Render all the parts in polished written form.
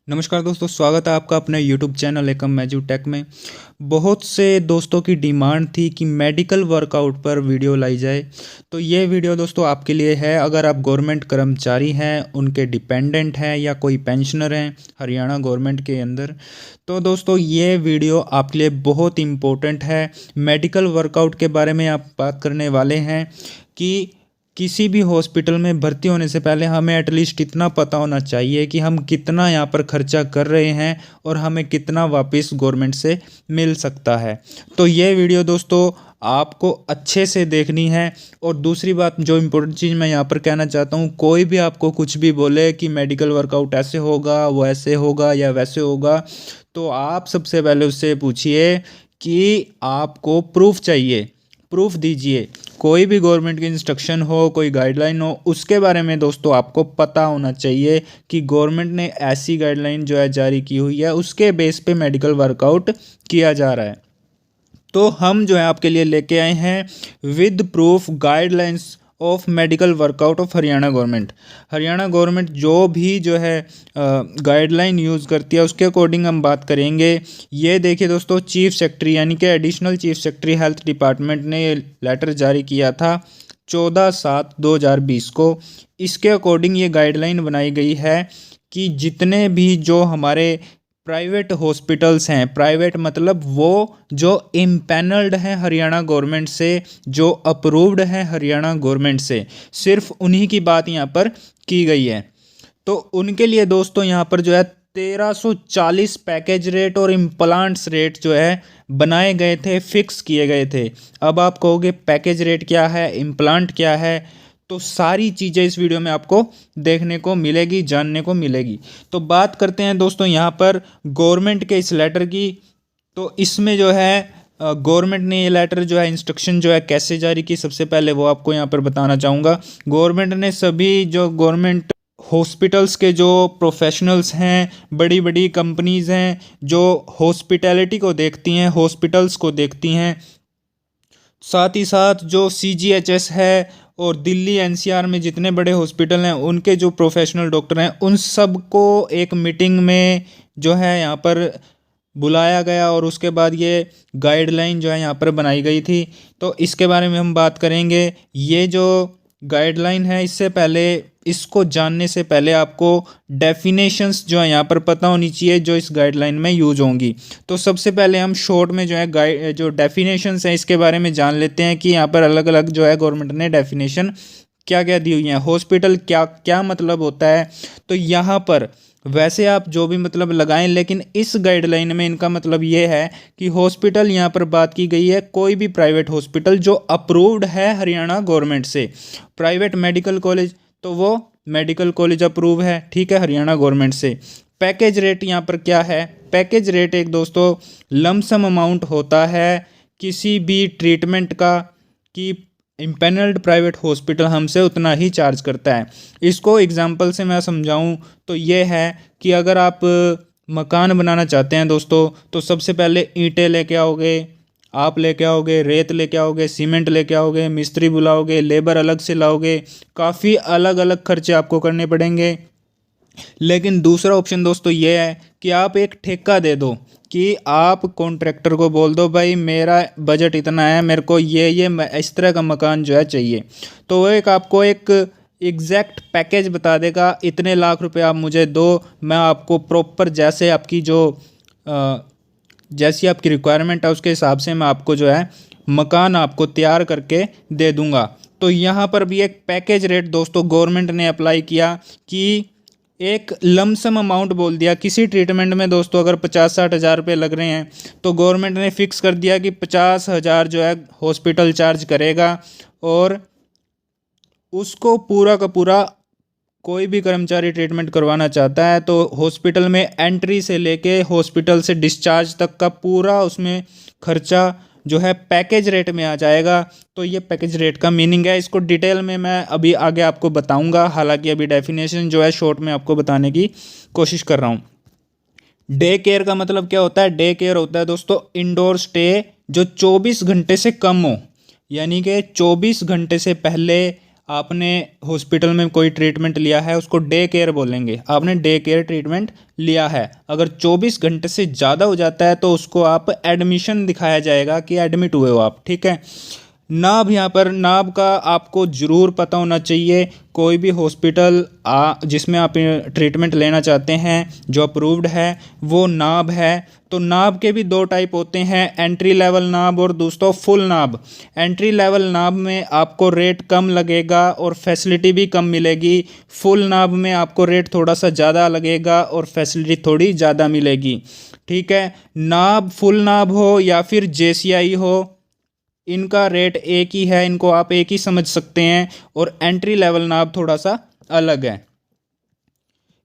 नमस्कार दोस्तों, स्वागत है आपका अपने YouTube चैनल एकम मैजू टेक में। बहुत से दोस्तों की डिमांड थी कि मेडिकल वर्कआउट पर वीडियो लाई जाए। तो ये वीडियो दोस्तों आपके लिए है। अगर आप गवर्नमेंट कर्मचारी हैं, उनके डिपेंडेंट हैं या कोई पेंशनर हैं हरियाणा गवर्नमेंट के अंदर, तो दोस्तों ये वीडियो आपके लिए बहुत इम्पोर्टेंट है। मेडिकल वर्कआउट के बारे में आप बात करने वाले हैं कि किसी भी हॉस्पिटल में भर्ती होने से पहले हमें एटलीस्ट इतना पता होना चाहिए कि हम कितना यहाँ पर खर्चा कर रहे हैं और हमें कितना वापस गवर्नमेंट से मिल सकता है। तो ये वीडियो दोस्तों आपको अच्छे से देखनी है। और दूसरी बात, जो इम्पोर्टेंट चीज़ मैं यहाँ पर कहना चाहता हूँ, कोई भी आपको कुछ भी बोले कि मेडिकल वर्कआउट ऐसे होगा, वो ऐसे होगा या वैसे होगा, तो आप सबसे पहले उससे पूछिए कि आपको प्रूफ चाहिए, प्रूफ दीजिए। कोई भी गवर्नमेंट की इंस्ट्रक्शन हो, कोई गाइडलाइन हो, उसके बारे में दोस्तों आपको पता होना चाहिए कि गवर्नमेंट ने ऐसी गाइडलाइन जो है जारी की हुई है, उसके बेस पे मेडिकल वर्कआउट किया जा रहा है। तो हम जो है आपके लिए लेके आए हैं with proof guidelines of medical workout of Haryana government. Haryana government जो भी जो है गाइडलाइन यूज़ करती है, उसके अकॉर्डिंग हम बात करेंगे। ये देखिए दोस्तों, चीफ सेक्रेटरी यानी कि additional chief secretary health department ने ये लेटर जारी किया था 14/7/2020 को। इसके अकॉर्डिंग ये गाइडलाइन बनाई गई है कि जितने भी जो हमारे प्राइवेट हॉस्पिटल्स हैं, प्राइवेट मतलब वो जो इम्पैनल्ड हैं हरियाणा गवर्नमेंट से, जो अप्रूव्ड हैं हरियाणा गवर्नमेंट से, सिर्फ उन्हीं की बात यहाँ पर की गई है। तो उनके लिए दोस्तों यहाँ पर जो है 1340 पैकेज रेट और इम्प्लांट्स रेट जो है बनाए गए थे, फिक्स किए गए थे। अब आप कहोगे पैकेज रेट क्या है, इम्प्लांट क्या है, तो सारी चीज़ें इस वीडियो में आपको देखने को मिलेगी, जानने को मिलेगी। तो बात करते हैं दोस्तों यहाँ पर गवर्नमेंट के इस लेटर की। तो इसमें जो है गवर्नमेंट ने ये लेटर जो है, इंस्ट्रक्शन जो है कैसे जारी की, सबसे पहले वो आपको यहाँ पर बताना चाहूँगा। गवर्नमेंट ने सभी जो गवर्नमेंट हॉस्पिटल्स के जो प्रोफेशनल्स हैं, बड़ी बड़ी कंपनीज़ हैं जो हॉस्पिटैलिटी को देखती हैं, हॉस्पिटल्स को देखती हैं, साथ ही साथ जो CGHS है और दिल्ली NCR में जितने बड़े हॉस्पिटल हैं, उनके जो प्रोफेशनल डॉक्टर हैं, उन सब को एक मीटिंग में जो है यहाँ पर बुलाया गया और उसके बाद ये गाइडलाइन जो है यहाँ पर बनाई गई थी। तो इसके बारे में हम बात करेंगे। ये जो गाइडलाइन है, इससे पहले, इसको जानने से पहले आपको डेफिनेशंस जो है यहाँ पर पता होनी चाहिए जो इस गाइडलाइन में यूज होंगी। तो सबसे पहले हम शॉर्ट में जो है जो डेफिनेशंस हैं इसके बारे में जान लेते हैं कि यहाँ पर अलग अलग जो है गवर्नमेंट ने डेफिनेशन क्या क्या दी हुई है। हॉस्पिटल क्या क्या मतलब होता है, तो यहाँ पर वैसे आप जो भी मतलब लगाएं, लेकिन इस गाइडलाइन में इनका मतलब ये है कि हॉस्पिटल यहाँ पर बात की गई है कोई भी प्राइवेट हॉस्पिटल जो अप्रूव्ड है हरियाणा गवर्नमेंट से। प्राइवेट मेडिकल कॉलेज, तो वो मेडिकल कॉलेज अप्रूव है, ठीक है, हरियाणा गवर्नमेंट से। पैकेज रेट यहाँ पर क्या है? पैकेज रेट एक दोस्तों लमसम अमाउंट होता है किसी भी ट्रीटमेंट का कि इम्पेनल्ड प्राइवेट हॉस्पिटल हमसे उतना ही चार्ज करता है। इसको एग्जांपल से मैं समझाऊं तो ये है कि अगर आप मकान बनाना चाहते हैं दोस्तों, तो सबसे पहले ईंटें लेके आओगे, आप लेके आओगे, रेत लेके आओगे, सीमेंट लेके आओगे, मिस्त्री बुलाओगे, लेबर अलग से लाओगे, काफ़ी अलग अलग खर्चे आपको करने पड़ेंगे। लेकिन दूसरा ऑप्शन दोस्तों ये है कि आप एक ठेका दे दो, कि आप कॉन्ट्रैक्टर को बोल दो भाई मेरा बजट इतना है, मेरे को ये इस तरह का मकान जो है चाहिए, तो वो एक आपको एक एग्जैक्ट पैकेज बता देगा, इतने लाख रुपए आप मुझे दो, मैं आपको प्रॉपर जैसे आपकी जो जैसी आपकी रिक्वायरमेंट है उसके हिसाब से मैं आपको जो है मकान आपको तैयार करके दे दूंगा। तो यहाँ पर भी एक पैकेज रेट दोस्तों गवर्नमेंट ने अप्लाई किया कि एक लमसम अमाउंट बोल दिया। किसी ट्रीटमेंट में दोस्तों अगर 50-60 हज़ार रुपये लग रहे हैं, तो गवर्नमेंट ने फिक्स कर दिया कि 50,000 जो है हॉस्पिटल चार्ज करेगा, और उसको पूरा का पूरा कोई भी कर्मचारी ट्रीटमेंट करवाना चाहता है तो हॉस्पिटल में एंट्री से लेके हॉस्पिटल से डिस्चार्ज तक का पूरा उसमें खर्चा जो है पैकेज रेट में आ जाएगा। तो ये पैकेज रेट का मीनिंग है। इसको डिटेल में मैं अभी आगे आपको बताऊंगा, हालांकि अभी डेफिनेशन जो है शॉर्ट में आपको बताने की कोशिश कर रहा हूँ। डे केयर का मतलब क्या होता है? डे केयर होता है दोस्तों इंडोर स्टे जो 24 घंटे से कम हो, यानी कि 24 घंटे से पहले आपने हॉस्पिटल में कोई ट्रीटमेंट लिया है उसको डे केयर बोलेंगे, आपने डे केयर ट्रीटमेंट लिया है। अगर 24 घंटे से ज़्यादा हो जाता है तो उसको आप एडमिशन दिखाया जाएगा कि एडमिट हुए हो आप, ठीक है। नाभ, यहाँ पर नाभ का आपको ज़रूर पता होना चाहिए। कोई भी हॉस्पिटल जिसमें आप ट्रीटमेंट लेना चाहते हैं जो अप्रूव्ड है वो नाभ है। तो नाभ के भी दो टाइप होते हैं, एंट्री लेवल नाभ और दोस्तों फुल नाभ। एंट्री लेवल नाभ में आपको रेट कम लगेगा और फैसिलिटी भी कम मिलेगी। फुल नाभ में आपको रेट थोड़ा सा ज़्यादा लगेगा और फैसिलिटी थोड़ी ज़्यादा मिलेगी, ठीक है। नाभ फुल नाभ हो या फिर जेसीआई हो, इनका रेट एक ही है, इनको आप एक ही समझ सकते हैं। और एंट्री लेवल नाभ थोड़ा सा अलग है।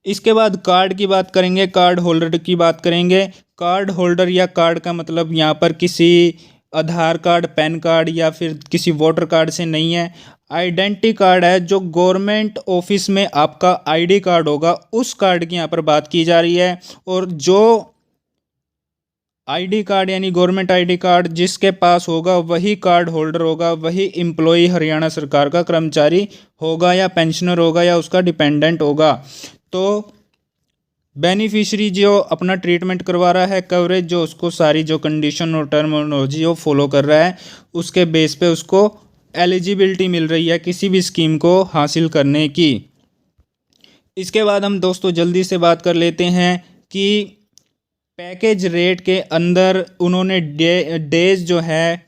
इसके बाद कार्ड की बात करेंगे, कार्ड होल्डर की बात करेंगे। कार्ड होल्डर या कार्ड का मतलब यहाँ पर किसी आधार कार्ड, पैन कार्ड या फिर किसी वोटर कार्ड से नहीं है। आइडेंटिटी कार्ड है, जो गवर्नमेंट ऑफिस में आपका आईडी कार्ड होगा उस कार्ड की यहाँ पर बात की जा रही है। और जो आईडी कार्ड यानी गवर्नमेंट आईडी कार्ड जिसके पास होगा वही कार्ड होल्डर होगा, वही एम्प्लॉय हरियाणा सरकार का कर्मचारी होगा या पेंशनर होगा या उसका डिपेंडेंट होगा। तो बेनिफिशियरी जो अपना ट्रीटमेंट करवा रहा है, कवरेज जो उसको सारी जो कंडीशन और टर्मिनोलॉजी वो फॉलो कर रहा है, उसके बेस पे उसको एलिजिबिलिटी मिल रही है किसी भी स्कीम को हासिल करने की। इसके बाद हम दोस्तों जल्दी से बात कर लेते हैं कि पैकेज रेट के अंदर उन्होंने डेज जो है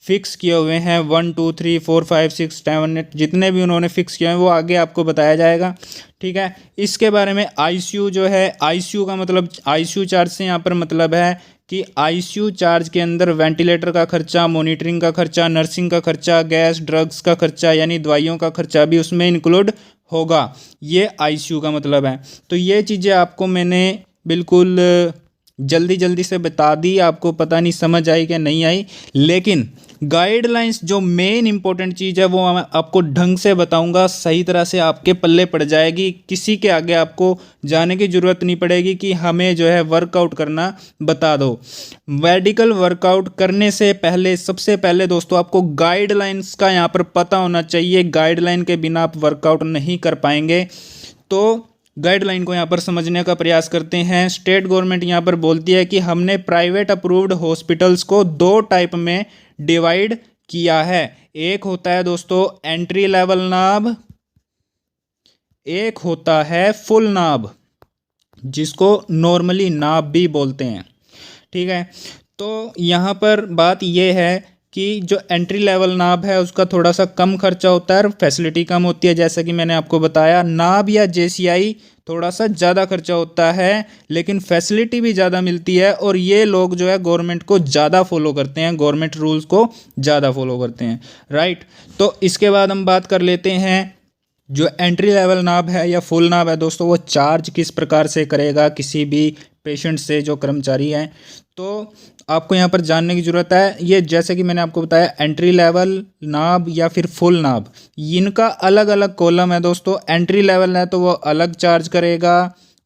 फिक्स किए हुए हैं 1 2 3 4 5 6 7 8 जितने भी उन्होंने फिक्स किए हैं वो आगे आपको बताया जाएगा, ठीक है। इसके बारे में आईसीयू जो है, आईसीयू का मतलब आईसीयू चार्ज से यहाँ पर मतलब है कि आईसीयू चार्ज के अंदर वेंटिलेटर का खर्चा, मॉनिटरिंग का खर्चा, नर्सिंग का खर्चा, गैस ड्रग्स का खर्चा यानी दवाइयों का खर्चा भी उसमें इंक्लूड होगा। ये आईसीयू का मतलब है। तो ये चीज़ें आपको मैंने बिल्कुल जल्दी से बता दी, आपको पता नहीं समझ आई कि नहीं आई, लेकिन गाइडलाइंस जो मेन इंपॉर्टेंट चीज़ है वो मैं आपको ढंग से बताऊंगा, सही तरह से आपके पल्ले पड़ जाएगी। किसी के आगे आपको जाने की ज़रूरत नहीं पड़ेगी कि हमें जो है वर्कआउट करना बता दो। मेडिकल वर्कआउट करने से पहले सबसे पहले दोस्तों आपको गाइडलाइंस का यहाँ पर पता होना चाहिए। गाइडलाइन के बिना आप वर्कआउट नहीं कर पाएंगे। तो गाइडलाइन को यहाँ पर समझने का प्रयास करते हैं। स्टेट गवर्नमेंट यहाँ पर बोलती है कि हमने प्राइवेट अप्रूव्ड हॉस्पिटल्स को दो टाइप में डिवाइड किया है। एक होता है दोस्तों एंट्री लेवल नाभ, एक होता है फुल नाभ जिसको नॉर्मली नाभ भी बोलते हैं, ठीक है। तो यहाँ पर बात यह है कि जो एंट्री लेवल नाभ है उसका थोड़ा सा कम खर्चा होता है और फैसिलिटी कम होती है, जैसा कि मैंने आपको बताया। नाभ या जेसीआई थोड़ा सा ज़्यादा खर्चा होता है लेकिन फैसिलिटी भी ज़्यादा मिलती है और ये लोग जो है गवर्नमेंट को ज़्यादा फॉलो करते हैं, गवर्नमेंट रूल्स को ज़्यादा फॉलो करते हैं, राइट। तो इसके बाद हम बात कर लेते हैं जो एंट्री लेवल नाभ है या फुल नाभ है दोस्तों, वो चार्ज किस प्रकार से करेगा किसी भी पेशेंट से जो कर्मचारी हैं। तो आपको यहाँ पर जानने की ज़रूरत है। ये जैसे कि मैंने आपको बताया एंट्री लेवल नाभ या फिर फुल नाभ, इनका अलग अलग कॉलम है दोस्तों। एंट्री लेवल है तो वो अलग चार्ज करेगा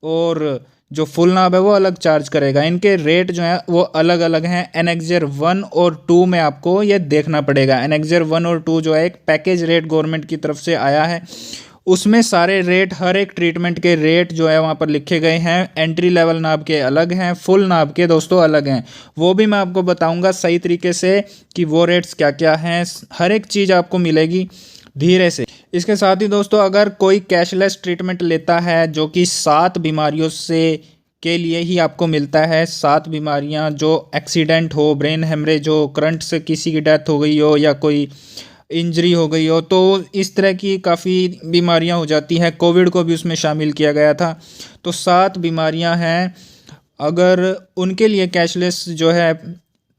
और जो फुल नाभ है वो अलग चार्ज करेगा। इनके रेट जो है वो अलग अलग हैं। एनेक्जर 1 और 2 में आपको ये देखना पड़ेगा। एनेक्जर 1 और 2 जो है एक पैकेज रेट गवर्नमेंट की तरफ से आया है, उसमें सारे रेट, हर एक ट्रीटमेंट के रेट जो है वहाँ पर लिखे गए हैं। एंट्री लेवल नाभ के अलग हैं, फुल नाभ के दोस्तों अलग हैं। वो भी मैं आपको बताऊंगा सही तरीके से कि वो रेट्स क्या क्या हैं। हर एक चीज़ आपको मिलेगी धीरे से। इसके साथ ही दोस्तों अगर कोई कैशलेस ट्रीटमेंट लेता है जो कि 7 बीमारियों से के लिए ही आपको मिलता है, 7 बीमारियाँ जो एक्सीडेंट हो, ब्रेन हेमरेज हो, करंट से किसी की डेथ हो गई हो या कोई इंजरी हो गई हो, तो इस तरह की काफ़ी बीमारियां हो जाती हैं। कोविड को भी उसमें शामिल किया गया था। तो 7 बीमारियां हैं। अगर उनके लिए कैशलेस जो है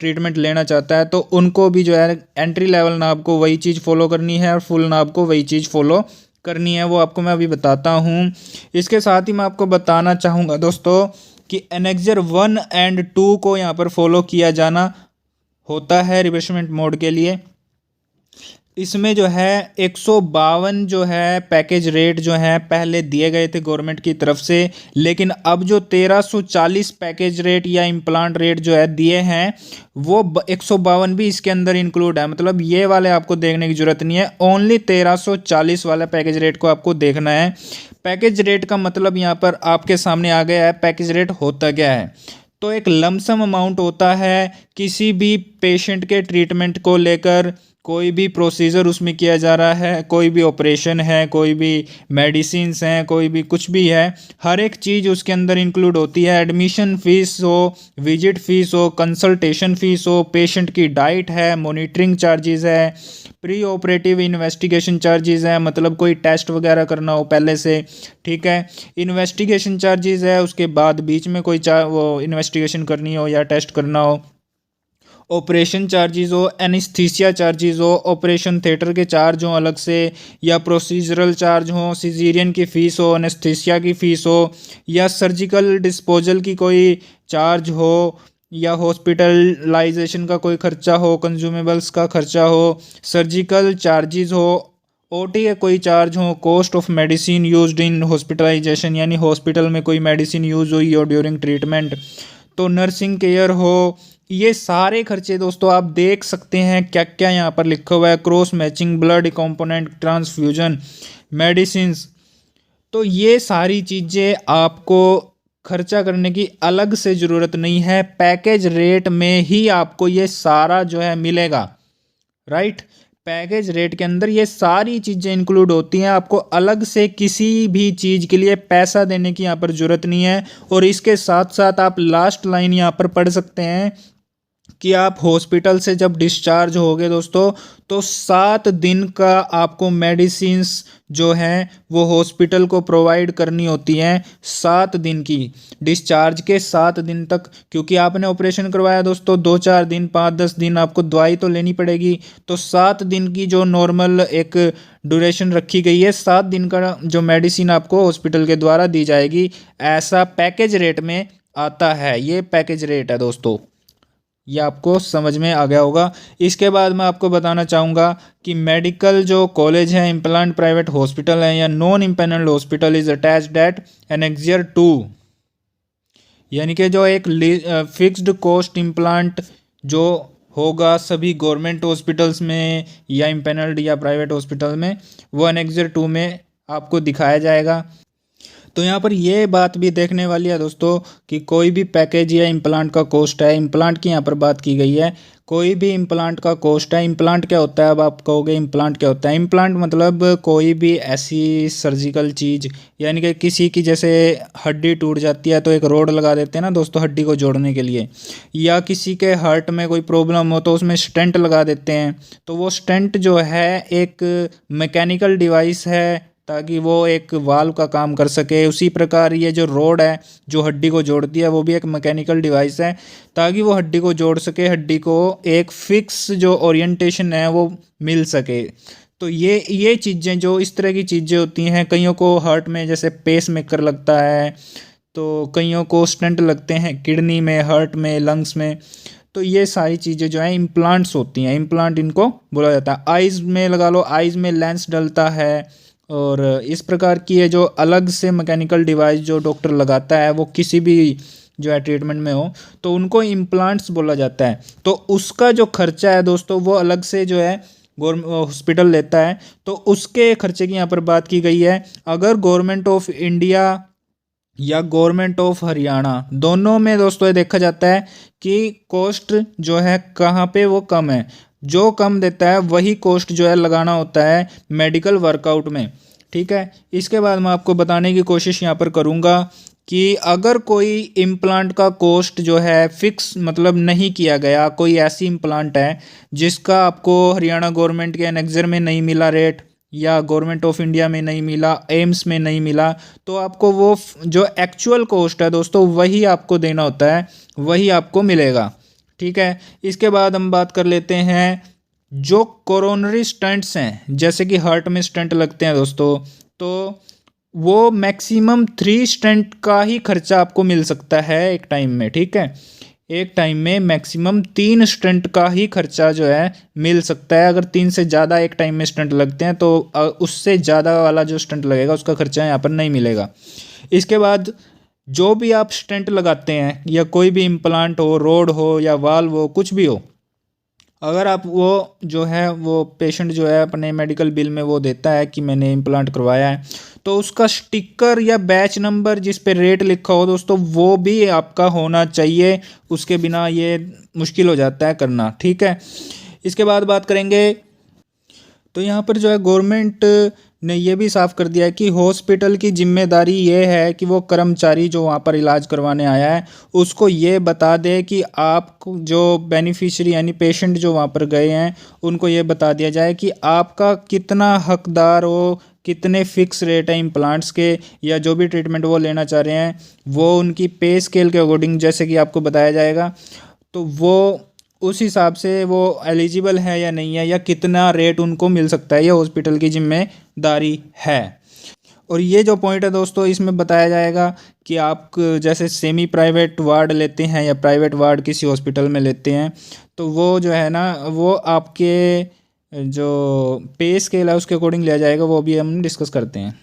ट्रीटमेंट लेना चाहता है तो उनको भी जो है एंट्री लेवल नाभ को वही चीज़ फॉलो करनी है और फुल नाभ को वही चीज़ फॉलो करनी है। वो आपको मैं अभी बताता हूँ। इसके साथ ही मैं आपको बताना चाहूँगा दोस्तों कि एनेक्जर 1 और 2 को यहाँ पर फॉलो किया जाना होता है रिवर्समेंट मोड के लिए। इसमें जो है 152 जो है पैकेज रेट जो है पहले दिए गए थे गवर्नमेंट की तरफ से, लेकिन अब जो 1340 पैकेज रेट या इम्प्लांट रेट जो है दिए हैं वो 152 भी इसके अंदर इंक्लूड है। मतलब ये वाले आपको देखने की जरूरत नहीं है, ओनली 1340 वाला पैकेज रेट को आपको देखना है। पैकेज रेट का मतलब यहाँ पर आपके सामने आ गया है। पैकेज रेट होता क्या है, तो एक लमसम अमाउंट होता है किसी भी पेशेंट के ट्रीटमेंट को लेकर, कोई भी प्रोसीजर उसमें किया जा रहा है, कोई भी ऑपरेशन है, कोई भी मेडिसिन्स हैं, कोई भी कुछ भी है, हर एक चीज़ उसके अंदर इंक्लूड होती है। एडमिशन फ़ीस हो, विजिट फ़ीस हो, कंसल्टेशन फ़ीस हो, पेशेंट की डाइट है, मॉनिटरिंग चार्जेस है, प्री ऑपरेटिव इन्वेस्टिगेशन चार्जेस है, मतलब कोई टेस्ट वगैरह करना हो पहले से, ठीक है, इन्वेस्टिगेशन चार्जेस है, उसके बाद बीच में कोई वो इन्वेस्टिगेशन करनी हो या टेस्ट करना हो, ऑपरेशन चार्जेस हो, एनेस्थीसिया चार्जेस हो, ऑपरेशन थिएटर के चार्ज हो अलग से, या प्रोसीजरल चार्ज हो, सिजेरियन की फ़ीस हो, एनेस्थीसिया की फ़ीस हो, या सर्जिकल डिस्पोजल की कोई चार्ज हो, या हॉस्पिटलाइजेशन का कोई खर्चा हो, कंज्यूमेबल्स का खर्चा हो, सर्जिकल चार्जेस हो, ओटी का कोई चार्ज हो, cost of medicine used in hospitalisation, यानी हॉस्पिटल में कोई मेडिसिन यूज़ हुई हो ड्यूरिंग ट्रीटमेंट, तो नर्सिंग केयर हो, ये सारे खर्चे दोस्तों आप देख सकते हैं क्या क्या यहाँ पर लिखा हुआ है। Cross matching, blood component transfusion, medicines, तो ये सारी चीज़ें आपको खर्चा करने की अलग से ज़रूरत नहीं है, पैकेज रेट में ही आपको ये सारा जो है मिलेगा, राइट। पैकेज रेट के अंदर ये सारी चीज़ें इंक्लूड होती हैं, आपको अलग से किसी भी चीज़ के लिए पैसा देने की यहाँ पर ज़रूरत नहीं है। और इसके साथ साथ आप लास्ट लाइन यहाँ पर पढ़ सकते हैं कि आप हॉस्पिटल से जब डिस्चार्ज होगे दोस्तों, तो 7 दिन का आपको मेडिसिन्स जो हैं वो हॉस्पिटल को प्रोवाइड करनी होती हैं, 7 दिन की, डिस्चार्ज के 7 दिन तक, क्योंकि आपने ऑपरेशन करवाया दोस्तों 2-4 दिन, 5-10 दिन आपको दवाई तो लेनी पड़ेगी, तो 7 दिन की जो नॉर्मल एक ड्यूरेशन रखी गई है, 7 दिन का जो मेडिसिन आपको हॉस्पिटल के द्वारा दी जाएगी, ऐसा पैकेज रेट में आता है। ये पैकेज रेट है दोस्तों, ये आपको समझ में आ गया होगा। इसके बाद मैं आपको बताना चाहूँगा कि मेडिकल जो कॉलेज है, इम्प्लांट प्राइवेट हॉस्पिटल है या non empanelled hospital is attached at annexure 2, यानी कि जो एक फिक्स्ड कॉस्ट इम्प्लांट जो होगा सभी गवर्नमेंट हॉस्पिटल्स में या इम्पैनल्ड या प्राइवेट हॉस्पिटल में, वो एनेक्सियर 2 में आपको दिखाया जाएगा। तो यहाँ पर ये बात भी देखने वाली है दोस्तों कि कोई भी पैकेज या इम्प्लांट का कॉस्ट है, इम्प्लांट की यहाँ पर बात की गई है, कोई भी इम्प्लांट का कॉस्ट है। इम्प्लांट क्या होता है, अब आप कहोगे इम्प्लांट क्या होता है। इम्प्लांट मतलब कोई भी ऐसी सर्जिकल चीज़, यानी कि किसी की जैसे हड्डी टूट जाती है तो एक रोड लगा देते हैं ना दोस्तों हड्डी को जोड़ने के लिए, या किसी के हार्ट में कोई प्रॉब्लम हो तो उसमें स्टेंट लगा देते हैं, तो वो स्टेंट जो है एक मैकेनिकल डिवाइस है ताकि वो एक वाल्व का काम कर सके। उसी प्रकार ये जो रोड है जो हड्डी को जोड़ती है वो भी एक मैकेनिकल डिवाइस है ताकि वो हड्डी को जोड़ सके, हड्डी को एक फिक्स जो ओरिएंटेशन है वो मिल सके। तो ये चीज़ें जो इस तरह की चीज़ें होती हैं, कईयों को हार्ट में जैसे पेस मेकर लगता है, तो कईयों को स्टेंट लगते हैं किडनी में, हार्ट में, लंग्स में, तो ये सारी चीज़ें जो है इम्प्लांट्स होती हैं, इम्प्लांट इनको बोला जाता है। आइज़ में लगा लो, आइज़ में लेंस डलता है, और इस प्रकार की ये जो अलग से मैकेनिकल डिवाइस जो डॉक्टर लगाता है वो किसी भी जो है ट्रीटमेंट में हो तो उनको इम्प्लांट्स बोला जाता है। तो उसका जो खर्चा है दोस्तों वो अलग से जो है गवर्नमेंट हॉस्पिटल लेता है, तो उसके खर्चे की यहाँ पर बात की गई है। अगर गवर्नमेंट ऑफ इंडिया या गवर्नमेंट ऑफ हरियाणा दोनों में दोस्तों ये देखा जाता है कि कॉस्ट जो है कहाँ पे वो कम है, जो कम देता है वही कॉस्ट जो है लगाना होता है मेडिकल वर्कआउट में, ठीक है। इसके बाद मैं आपको बताने की कोशिश यहाँ पर करूँगा कि अगर कोई इम्प्लांट का कॉस्ट जो है फिक्स मतलब नहीं किया गया, कोई ऐसी इम्प्लांट है जिसका आपको हरियाणा गवर्नमेंट के एनेक्सर में नहीं मिला रेट, या गवर्नमेंट ऑफ इंडिया में नहीं मिला, एम्स में नहीं मिला, तो आपको वो जो एक्चुअल कॉस्ट है दोस्तों वही आपको देना होता है, वही आपको मिलेगा, ठीक है। इसके बाद हम बात कर लेते हैं जो कोरोनरी स्टंट्स हैं, जैसे कि हार्ट में स्टंट लगते हैं दोस्तों, तो वो मैक्सिमम 3 स्टंट का ही खर्चा आपको मिल सकता है एक टाइम में, ठीक है। एक टाइम में मैक्सिमम 3 स्टंट का ही खर्चा जो है मिल सकता है। अगर 3 से ज़्यादा एक टाइम में स्टंट लगते हैं तो उससे ज़्यादा वाला जो स्टंट लगेगा उसका खर्चा यहाँ पर नहीं मिलेगा। इसके बाद जो भी आप स्टंट लगाते हैं या कोई भी इम्प्लांट हो, रोड हो या वाल्व हो, कुछ भी हो, अगर आप वो जो है वो पेशेंट जो है अपने मेडिकल बिल में वो देता है कि मैंने इम्प्लांट करवाया है, तो उसका स्टिकर या बैच नंबर जिस पे रेट लिखा हो दोस्तों वो भी आपका होना चाहिए। उसके बिना ये मुश्किल हो जाता है करना, ठीक है। इसके बाद बात करेंगे, तो यहाँ पर जो है गवर्नमेंट ने ये भी साफ कर दिया है कि हॉस्पिटल की जिम्मेदारी ये है कि वो कर्मचारी जो वहाँ पर इलाज करवाने आया है उसको ये बता दे कि आप जो बेनिफिशियरी यानी पेशेंट जो वहाँ पर गए हैं उनको ये बता दिया जाए कि आपका कितना हकदार हो, कितने फिक्स रेट है इम्प्लांट्स के या जो भी ट्रीटमेंट वो लेना चाह रहे हैं वो उनकी पे स्केल के अकॉर्डिंग जैसे कि आपको बताया जाएगा, तो वो उस हिसाब से वो एलिजिबल है या नहीं है या कितना रेट उनको मिल सकता है, ये हॉस्पिटल की जिम्मेदारी है। और ये जो पॉइंट है दोस्तों इसमें बताया जाएगा कि आप जैसे सेमी प्राइवेट वार्ड लेते हैं या प्राइवेट वार्ड किसी हॉस्पिटल में लेते हैं तो वो जो है ना वो आपके जो पे स्केल है उसके अकॉर्डिंग लिया जाएगा, वो भी हम डिस्कस करते हैं।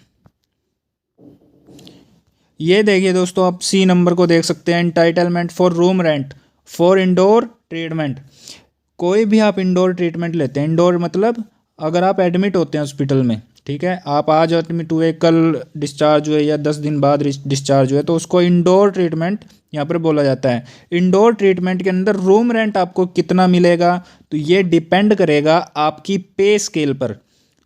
ये देखिए दोस्तों, आप सी नंबर को देख सकते हैं, entitlement for room rent for indoor treatment. कोई भी आप इंडोर ट्रीटमेंट लेते हैं, इंडोर मतलब अगर आप एडमिट होते हैं हॉस्पिटल में, ठीक है, आप आज एडमिट हुए, कल डिस्चार्ज हुए या 10 दिन बाद डिस्चार्ज हुए, तो उसको इंडोर ट्रीटमेंट यहाँ पर बोला जाता है। इंडोर ट्रीटमेंट के अंदर रूम रेंट आपको कितना मिलेगा तो ये डिपेंड करेगा आपकी पे स्केल पर।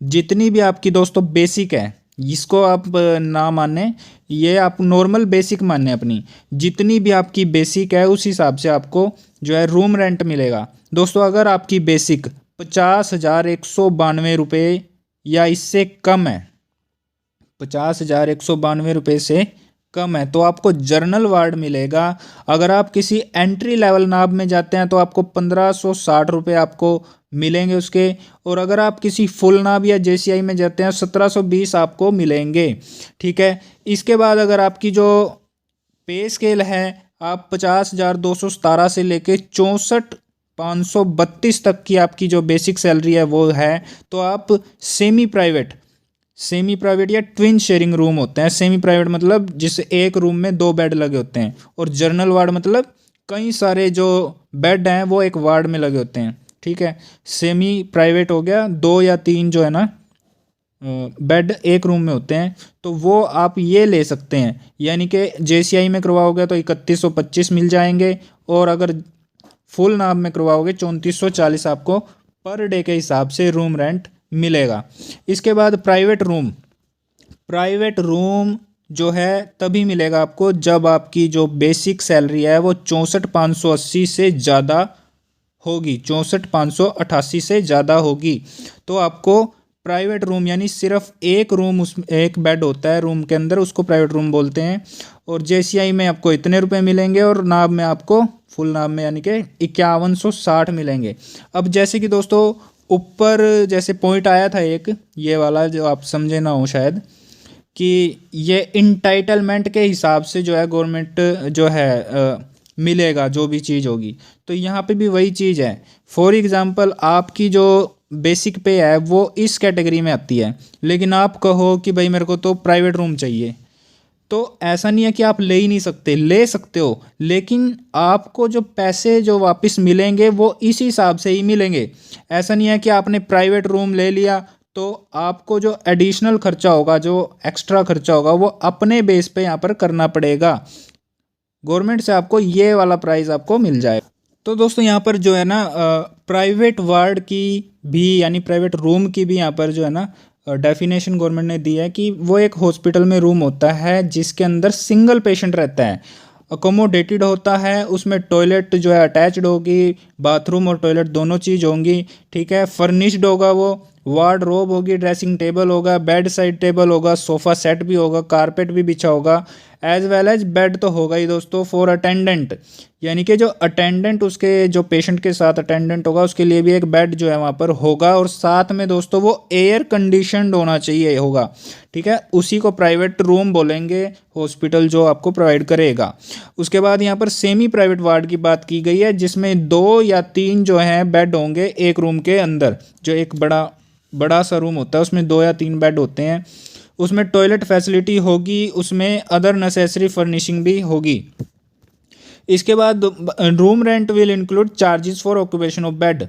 जितनी भी आपकी दोस्तों बेसिक है, इसको आप ना माने, ये आप नॉर्मल बेसिक माने अपनी, जितनी भी आपकी बेसिक है उस हिसाब से आपको जो है रूम रेंट मिलेगा। दोस्तों अगर आपकी बेसिक 50,192 या इससे कम है, 50,192 से कम है तो आपको जर्नल वार्ड मिलेगा। अगर आप किसी एंट्री लेवल नाब में जाते हैं तो आपको 1560 आपको मिलेंगे उसके, और अगर आप किसी फुल नाब या जेसीआई में जाते हैं 1720 आपको मिलेंगे, ठीक है। इसके बाद अगर आपकी जो पे स्केल है आप 50,217 से लेके 64,532 तक की आपकी जो बेसिक सैलरी है वो है, तो आप सेमी प्राइवेट या ट्विन शेयरिंग रूम होते हैं। सेमी प्राइवेट मतलब जिस एक रूम में 2 बेड लगे होते हैं, और जर्नल वार्ड मतलब कई सारे जो बेड हैं वो एक वार्ड में लगे होते हैं, ठीक है। सेमी प्राइवेट हो गया 2 या 3 जो है ना बेड एक रूम में होते हैं, तो वो आप ये ले सकते हैं। यानी कि जेसीआई में करवाओगे तो 3125 मिल जाएंगे, और अगर फुल नाम में करवाओगे 3440 आपको पर डे के हिसाब से रूम रेंट मिलेगा। इसके बाद प्राइवेट रूम जो है तभी मिलेगा आपको जब आपकी जो बेसिक सैलरी है वो 64,580 से ज़्यादा होगी, 64,588 से ज़्यादा होगी, तो आपको प्राइवेट रूम, यानी सिर्फ एक रूम, उसमें एक बेड होता है रूम के अंदर, उसको प्राइवेट रूम बोलते हैं। और जेसीआई में आपको इतने रुपए मिलेंगे और नाब में आपको फुल नाब में यानी कि 5160 मिलेंगे। अब जैसे कि दोस्तों ऊपर जैसे पॉइंट आया था एक ये वाला जो आप समझे ना हो शायद, कि ये इंटाइटलमेंट के हिसाब से जो है गवर्नमेंट जो है मिलेगा जो भी चीज़ होगी, तो यहाँ पे भी वही चीज़ है। फॉर एग्ज़ाम्पल आपकी जो बेसिक पे है वो इस कैटेगरी में आती है, लेकिन आप कहो कि भाई मेरे को तो प्राइवेट रूम चाहिए, तो ऐसा नहीं है कि आप ले ही नहीं सकते, ले सकते हो, लेकिन आपको जो पैसे जो वापस मिलेंगे वो इस हिसाब से ही मिलेंगे। ऐसा नहीं है कि आपने प्राइवेट रूम ले लिया तो आपको जो एडिशनल खर्चा होगा, जो एक्स्ट्रा खर्चा होगा, वो अपने बेस पे यहाँ पर करना पड़ेगा। गवर्नमेंट से आपको ये वाला प्राइस आपको मिल जाए। तो दोस्तों यहाँ पर जो है ना प्राइवेट वार्ड की भी यानी प्राइवेट रूम की भी यहाँ पर जो है ना डेफिनेशन गवर्नमेंट ने दी है कि वो एक हॉस्पिटल में रूम होता है जिसके अंदर सिंगल पेशेंट रहता है, अकोमोडेटेड होता है, उसमें टॉयलेट जो है अटैच्ड होगी, बाथरूम और टॉयलेट दोनों चीज़ होंगी, ठीक है, फर्निश्ड होगा वो, वार्डरोब होगी, ड्रेसिंग टेबल होगा, बेड साइड टेबल होगा, सोफ़ा सेट भी होगा, कारपेट भी बिछा होगा, एज वेल एज बेड तो होगा ही दोस्तों फॉर अटेंडेंट, यानी कि जो अटेंडेंट उसके जो पेशेंट के साथ अटेंडेंट होगा उसके लिए भी एक बेड जो है वहाँ पर होगा, और साथ में दोस्तों वो एयर कंडीशनड होना चाहिए होगा, ठीक है। उसी को प्राइवेट रूम बोलेंगे हॉस्पिटल जो आपको प्रोवाइड करेगा। उसके बाद यहाँ पर सेमी प्राइवेट वार्ड की बात की गई है, जिसमें 2 या 3 जो हैं बेड होंगे एक रूम के अंदर। जो एक बड़ा सा रूम होता है उसमें 2 या 3 बेड होते हैं, उसमें टॉयलेट फैसिलिटी होगी, उसमें अदर नेसेसरी फर्निशिंग भी होगी। इसके बाद room rent will include charges for occupation of bed.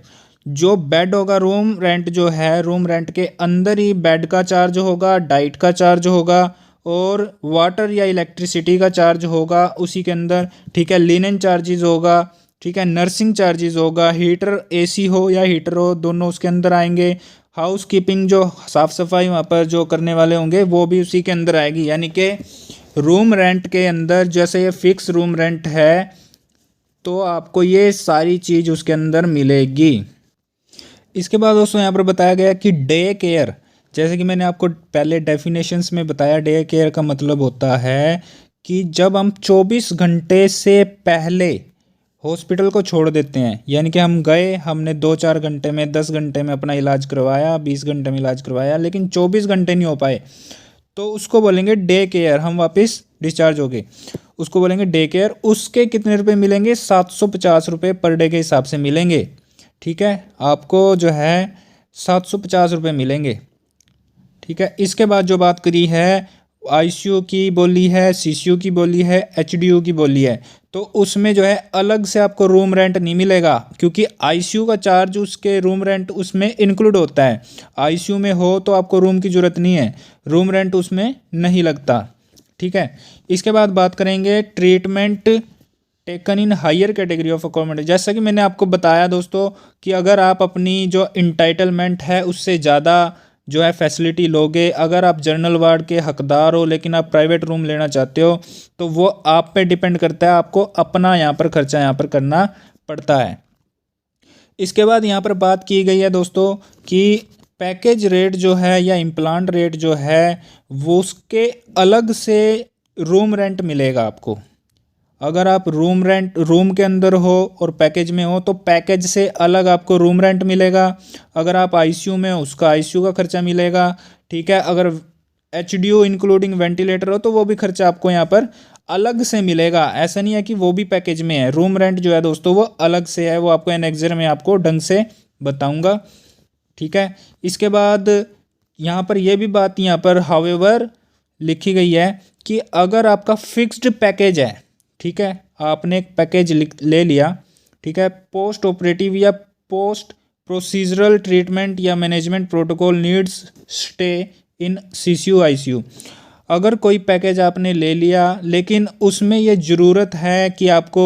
जो बेड होगा रूम रेंट जो है, रूम रेंट के अंदर ही बेड का चार्ज होगा, डाइट का चार्ज होगा, और वाटर या इलेक्ट्रिसिटी का चार्ज होगा उसी के अंदर, ठीक है। लिनन चार्जेस होगा, ठीक है। नर्सिंग चार्जेस होगा, हीटर एसी हो या हीटर हो दोनों उसके अंदर आएंगे। हाउस कीपिंग जो साफ़ सफाई वहाँ पर जो करने वाले होंगे वो भी उसी के अंदर आएगी, यानी कि रूम रेंट के अंदर जैसे ये फिक्स रूम रेंट है तो आपको ये सारी चीज़ उसके अंदर मिलेगी। इसके बाद दोस्तों यहाँ पर बताया गया कि डे केयर, जैसे कि मैंने आपको पहले डेफिनेशंस में बताया, डे केयर का मतलब होता है कि जब हम 24 घंटे से पहले हॉस्पिटल को छोड़ देते हैं, यानी कि हम गए, हमने 2-4 घंटे में 10 घंटे में अपना इलाज करवाया, 20 घंटे में इलाज करवाया, लेकिन 24 घंटे नहीं हो पाए तो उसको बोलेंगे डे केयर। हम वापस डिस्चार्ज हो गए, उसको बोलेंगे डे केयर। उसके कितने रुपए मिलेंगे? 750 रुपये पर डे के हिसाब से मिलेंगे, ठीक है। आपको जो है 750 रुपये मिलेंगे, ठीक है। इसके बाद जो बात करी है आईसीयू की बोली है, सीसीयू की बोली है, एचडीयू की बोली है, तो उसमें जो है अलग से आपको रूम रेंट नहीं मिलेगा, क्योंकि आईसीयू का चार्ज उसके रूम रेंट उसमें इंक्लूड होता है। आईसीयू में हो तो आपको रूम की ज़रूरत नहीं है, रूम रेंट उसमें नहीं लगता, ठीक है। इसके बाद बात करेंगे treatment taken in higher category of accommodation. जैसा कि मैंने आपको बताया दोस्तों कि अगर आप अपनी जो इंटाइटलमेंट है उससे ज़्यादा जो है फैसिलिटी लोगे, अगर आप जनरल वार्ड के हकदार हो लेकिन आप प्राइवेट रूम लेना चाहते हो तो वो आप पे डिपेंड करता है, आपको अपना यहाँ पर खर्चा यहाँ पर करना पड़ता है। इसके बाद यहाँ पर बात की गई है दोस्तों कि पैकेज रेट जो है या इम्प्लांट रेट जो है वो उसके अलग से रूम रेंट मिलेगा आपको। अगर आप रूम के अंदर हो और पैकेज में हो तो पैकेज से अलग आपको रूम रेंट मिलेगा। अगर आप आईसीयू में हो उसका आईसीयू का खर्चा मिलेगा, ठीक है। अगर एचडीयू इंक्लूडिंग वेंटिलेटर हो तो वो भी खर्चा आपको यहाँ पर अलग से मिलेगा। ऐसा नहीं है कि वो भी पैकेज में है। रूम रेंट जो है दोस्तों वो अलग से है, वो आपको एनेक्सर में आपको ढंग से बताऊँगा, ठीक है। इसके बाद यहाँ पर यह भी बात यहाँ पर हाउएवर लिखी गई है कि अगर आपका फिक्स्ड पैकेज है, ठीक है, आपने एक पैकेज ले लिया, ठीक है, पोस्ट ऑपरेटिव या पोस्ट प्रोसीजरल ट्रीटमेंट या management protocol needs stay in CCU ICU. अगर कोई पैकेज आपने ले लिया लेकिन उसमें ये ज़रूरत है कि आपको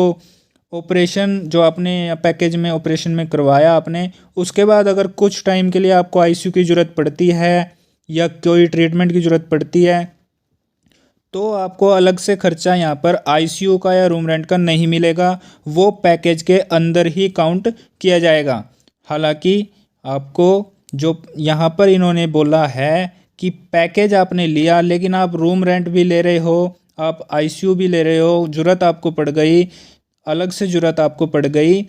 ऑपरेशन जो आपने पैकेज में ऑपरेशन में करवाया आपने, उसके बाद अगर कुछ टाइम के लिए आपको आईसीयू की ज़रूरत पड़ती है या कोई ट्रीटमेंट की ज़रूरत पड़ती है तो आपको अलग से खर्चा यहाँ पर आईसीयू का या रूम रेंट का नहीं मिलेगा, वो पैकेज के अंदर ही काउंट किया जाएगा। हालांकि आपको जो यहाँ पर इन्होंने बोला है कि पैकेज आपने लिया लेकिन आप रूम रेंट भी ले रहे हो, आप आईसीयू भी ले रहे हो, ज़रूरत आपको पड़ गई, अलग से ज़रूरत आपको पड़ गई